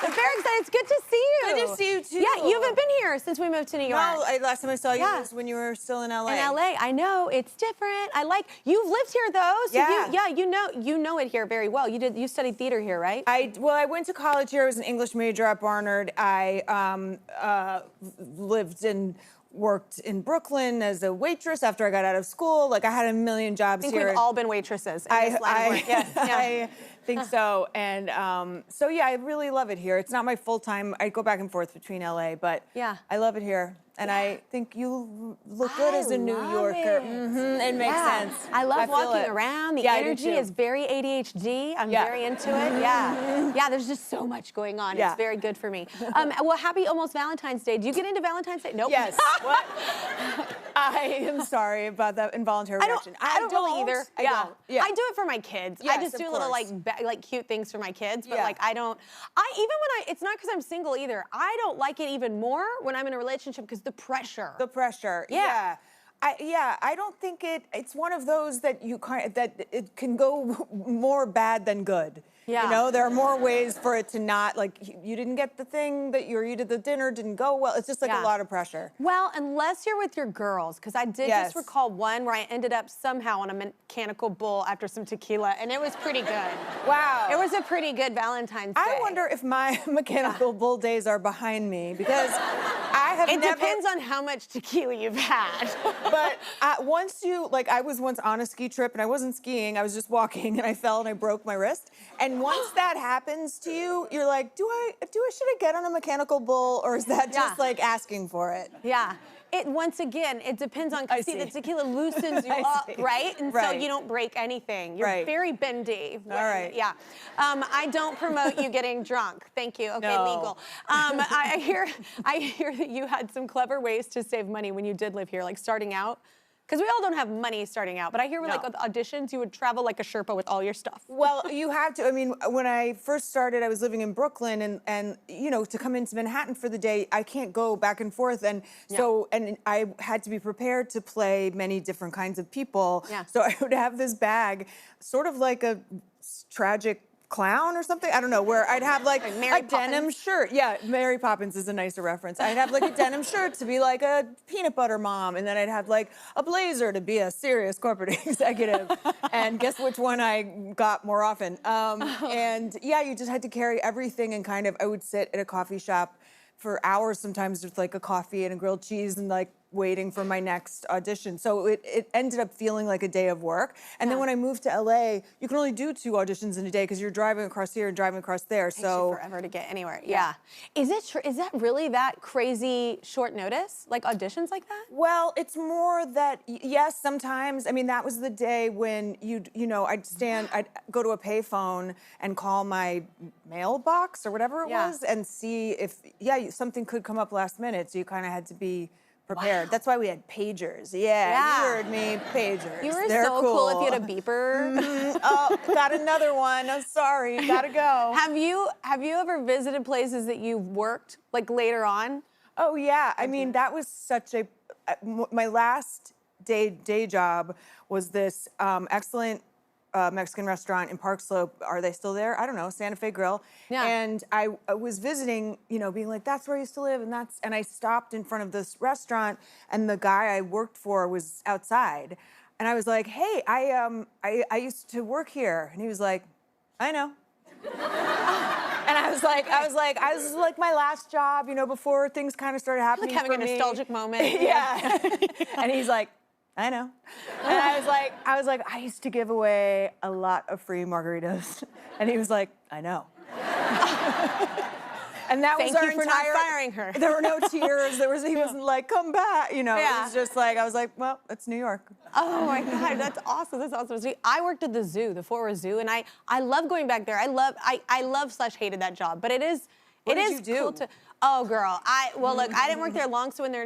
I'm very excited. It's good to see you. Good to see you, too. Yeah, you haven't been here since we moved to New York. No, last time I saw you was when you were still in LA. In LA, I know. It's different. You've lived here, though. So you know it here very well. You studied theater here, right? Well, I went to college here. I was an English major at Barnard. I lived and worked in Brooklyn as a waitress after I got out of school. Like, I had a million jobs here. I think we've all been waitresses in this line of work. Yes. I think so. And so, yeah, I really love it here. It's not my full-time. I go back and forth between LA, but I love it here. And I think you look good as a New Yorker. It makes sense. I love walking around. The energy is very ADHD. I'm very into it. Yeah, there's just so much going on. It's very good for me. Well, happy almost Valentine's Day. Do you get into Valentine's Day? Nope. Yes. What? I am sorry about that involuntary reaction. I don't really either. I don't. Yeah. I do it for my kids. Yes, I just do little like cute things for my kids, but like I don't. It's not because I'm single either. I don't like it even more when I'm in a relationship because the pressure. The pressure. Yeah. I don't think it's one of those that it can go more bad than good. Yeah. You know, there are more ways for it to not, like, you didn't get the thing that you did the dinner didn't go well. It's just like a lot of pressure. Well, unless you're with your girls, because I did just recall one where I ended up somehow on a mechanical bull after some tequila, and it was pretty good. Wow. It was a pretty good Valentine's Day. I wonder if my mechanical bull days are behind me, because I have never... It depends on how much tequila you've had. But once I was once on a ski trip, and I wasn't skiing, I was just walking, and I fell and I broke my wrist. And once that happens to you, you're like, should I get on a mechanical bull, or is that just like asking for it? Yeah. Once again, it depends on, see, the tequila loosens you up, right? And so you don't break anything. You're very bendy. All right. Yeah. I don't promote you getting drunk. Thank you. Okay, legal. I hear that you had some clever ways to save money when you did live here, like starting out. Because we all don't have money starting out, but I hear like with auditions, you would travel like a Sherpa with all your stuff. Well, you have to. I mean, when I first started, I was living in Brooklyn, and you know, to come into Manhattan for the day, I can't go back and forth, and so I had to be prepared to play many different kinds of people. Yeah. So I would have this bag, sort of like a tragic clown or something, I don't know, where I'd have like a denim shirt. Yeah, Mary Poppins is a nicer reference. I'd have like a denim shirt to be like a peanut butter mom, and then I'd have like a blazer to be a serious corporate executive. And guess which one I got more often? And yeah, you just had to carry everything, and kind of, I would sit at a coffee shop for hours sometimes with like a coffee and a grilled cheese and like waiting for my next audition. So it ended up feeling like a day of work. And then when I moved to LA, you can only do 2 auditions in a day because you're driving across here and driving across there. It takes you forever to get anywhere. Yeah. Is it true? Is that really that crazy short notice? Like auditions like that? Well, it's more that, yes, sometimes. I mean, that was the day when you know, I'd go to a payphone and call my mailbox or whatever it was and see if, something could come up last minute. So you kind of had to be prepared. Wow. That's why we had pagers. Yeah, you heard me, pagers. You were so cool if you had a beeper. Oh, got another one. I'm sorry, gotta go. Have you ever visited places that you worked like later on? Oh yeah, I mean that was such a. My last day job was this excellent Mexican restaurant in Park Slope. Are they still there? I don't know, Santa Fe Grill. Yeah. And I was visiting, you know, being like, that's where I used to live, and I stopped in front of this restaurant, and the guy I worked for was outside. And I was like, hey, I used to work here. And he was like, I know. And I was like my last job, you know, before things kind of started happening like having a nostalgic moment. Yeah. And he's like, I know. And I was like, I used to give away a lot of free margaritas. And he was like, I know. And that was our entire... Thank you for not firing her. There were no tears. He wasn't like, come back. You know, it was just like, I was like, well, it's New York. Oh my God, that's awesome. That's awesome. See, I worked at the zoo, the Fort Worth Zoo, and I love going back there. I love/hated that job, but it is cool to... Oh, girl. Look, I didn't work there long, so when you're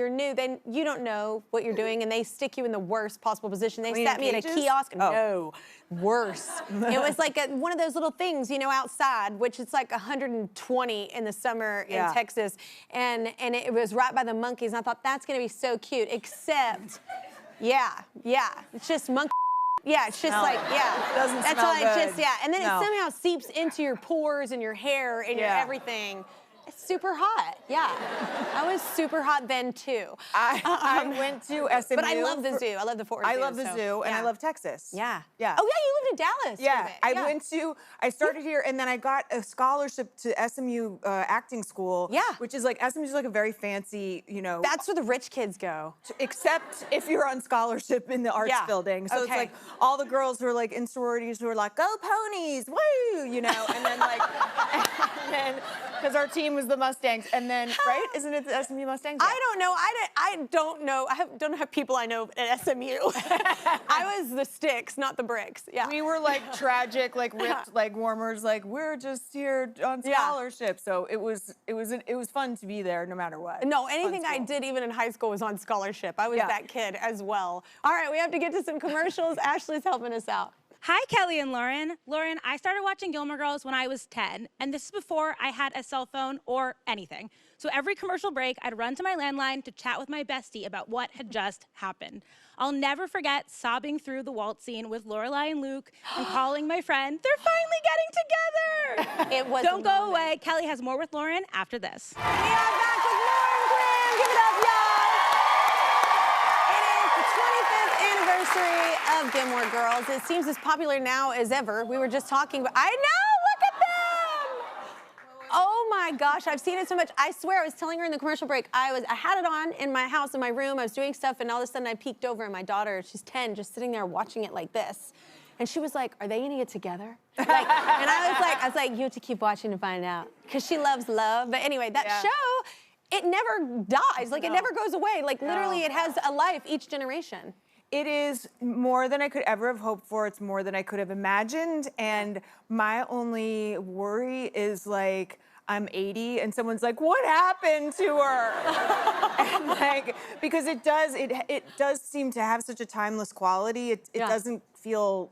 new, then you don't know what you're doing, and they stick you in the worst possible position. They sat me at a kiosk. No, worse. It was like one of those little things, you know, outside, which it's like 120 in the summer in Texas, and it was right by the monkeys, and I thought, that's going to be so cute, except, it's just monkey Yeah, it's just like, yeah. It doesn't That's smell all it good. just, yeah. And then No. it somehow seeps into your pores and your hair and your everything. It's super hot, yeah. I was super hot then too. I went to SMU. But I love the zoo. I love the Fort Worth Zoo. I love the zoo, and I love Texas. Yeah. Yeah. Oh yeah, you lived in Dallas. Yeah, for a bit. I started here, and then I got a scholarship to SMU acting school. Yeah. Which is like, SMU's like a very fancy, you know. That's where the rich kids go. Except if you're on scholarship in the arts building. So it's like all the girls who are like in sororities who are like, go ponies, woo, you know, and then like, and then, because our team was the Mustangs, and then, right? Isn't it the SMU Mustangs? Yeah. I don't know. I don't know. Don't have people I know at SMU. I was the sticks, not the bricks. Yeah. We were like tragic, like ripped, like warmers, like we're just here on scholarship. So it was fun to be there no matter what. No, anything I did even in high school was on scholarship. I was that kid as well. All right, we have to get to some commercials. Ashley's helping us out. Hi, Kelly and Lauren. Lauren, I started watching Gilmore Girls when I was 10, and this is before I had a cell phone or anything. So every commercial break, I'd run to my landline to chat with my bestie about what had just happened. I'll never forget sobbing through the waltz scene with Lorelai and Luke and calling my friend, they're finally getting together. It was Don't go away. Kelly has more with Lauren after this. We are back with Lauren Graham. Give it up, y'all. It is the 25th anniversary of Gilmore Girls. It seems as popular now as ever. We were just talking about, I know, look at them! Oh my gosh, I've seen it so much. I swear, I was telling her in the commercial break, I had it on in my house, in my room, I was doing stuff, and all of a sudden I peeked over and my daughter, she's 10, just sitting there watching it like this. And she was like, are they gonna get together? Like, and I was like, you have to keep watching to find out. Because she loves love. But anyway, that show, it never dies. Like, it never goes away. Like, literally, it has a life each generation. It is more than I could ever have hoped for. It's more than I could have imagined. And my only worry is like, I'm 80 and someone's like, what happened to her? And like, because it does seem to have such a timeless quality. It doesn't feel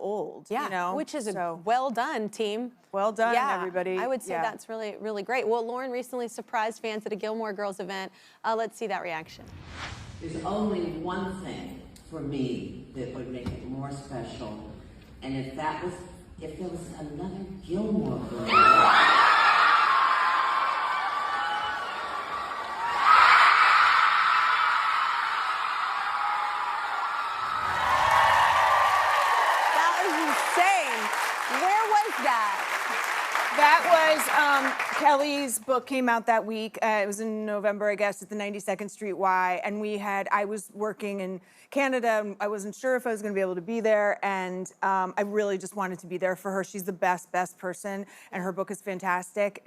old. Yeah, you know? which is well done, team. Well done, everybody. I would say that's really, really great. Well, Lauren recently surprised fans at a Gilmore Girls event. Let's see that reaction. There's only one thing for me that would make it more special, and if there was another Gilmore Girls. Kelly's book came out that week. It was in November, I guess, at the 92nd Street Y. And I was working in Canada, and I wasn't sure if I was going to be able to be there. And I really just wanted to be there for her. She's the best person, and her book is fantastic.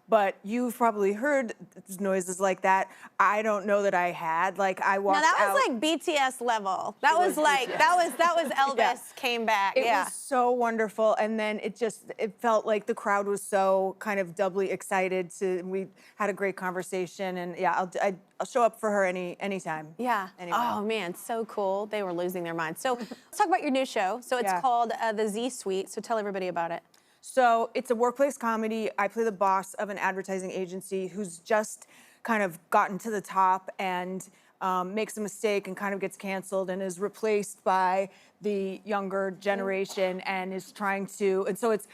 But you've probably heard noises like that. I don't know that I had. Like, I walked out. No, that was like BTS level. That was like, BTS. that was Elvis came back. It was so wonderful. And then it felt like the crowd was so kind of doubly excited. We had a great conversation, and I'll show up for her anytime. Yeah. Anyway. Oh man, so cool. They were losing their minds. So let's talk about your new show. So it's called The Z Suite. So tell everybody about it. So it's a workplace comedy. I play the boss of an advertising agency who's just kind of gotten to the top and makes a mistake and kind of gets canceled and is replaced by the younger generation and is trying to. And so it's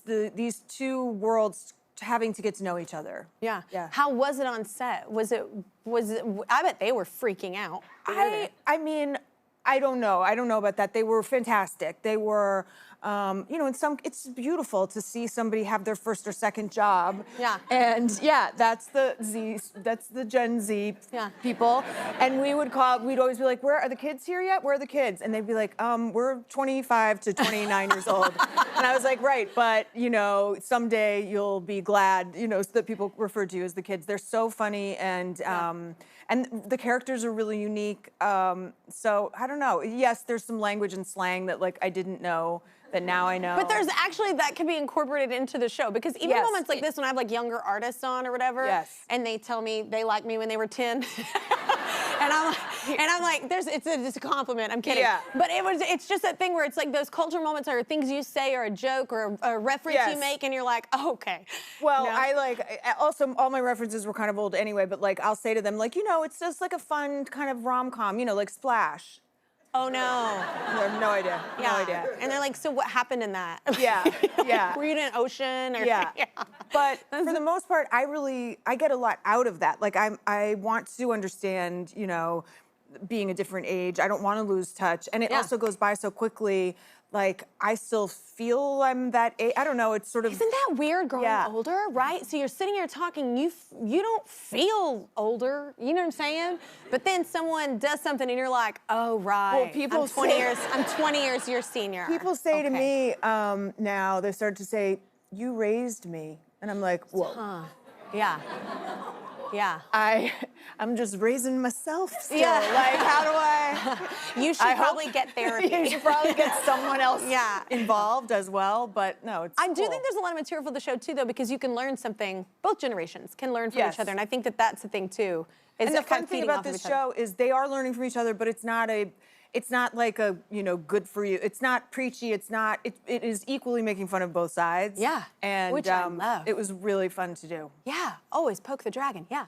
these two worlds having to get to know each other. Yeah. How was it on set? Was it? I bet they were freaking out. I mean, I don't know. I don't know about that. They were fantastic. They were, it's beautiful to see somebody have their first or second job. Yeah. And that's the Gen Z people. And we'd always be like, where are the kids here yet? Where are the kids? And they'd be like, we're 25 to 29 years old. And I was like, right, but someday you'll be glad, so that people refer to you as the kids. They're so funny and the characters are really unique. So I don't know. Yes, there's some language and slang that I didn't know that now I know. But there's actually that can be incorporated into the show because even moments like this when I have younger artists on or whatever, and they tell me they like me when they were 10, and I'm like, it's a compliment. I'm kidding. Yeah. But it's just that thing where it's like those cultural moments are things you say or a joke or a reference you make, and you're like, oh, okay. Well, also all my references were kind of old anyway, but I'll say to them it's just a fun kind of rom-com, like Splash. Oh no. I have no idea. Yeah. No idea. And they're like, so what happened in that? Yeah, yeah. Were you in an ocean? Or, Yeah. But for the most part, I get a lot out of that. Like I want to understand, you know, being a different age. I don't want to lose touch. And it also goes by so quickly. Like, I still feel I'm that age. I don't know, it's sort of... Isn't that weird growing older, right? So you're sitting here talking, you don't feel older, you know what I'm saying? But then someone does something and you're like, oh, right. Well, people I'm 20 years your senior. People say to me now, they start to say, you raised me. And I'm like, whoa. Huh. Yeah. Yeah. I'm just raising myself still. Yeah. Like, how do I... You should probably get therapy. You should probably get someone else involved as well, but no, it's I do cool. think there's a lot of material for the show, too, though, because you can learn something, both generations can learn from each other, and I think that that's the thing, too. And the fun thing about this show is they are learning from each other, but it's not like a, you know, good for you. It's not preachy. It is equally making fun of both sides. Yeah, And which I love. It was really fun to do. Yeah, always poke the dragon, yeah.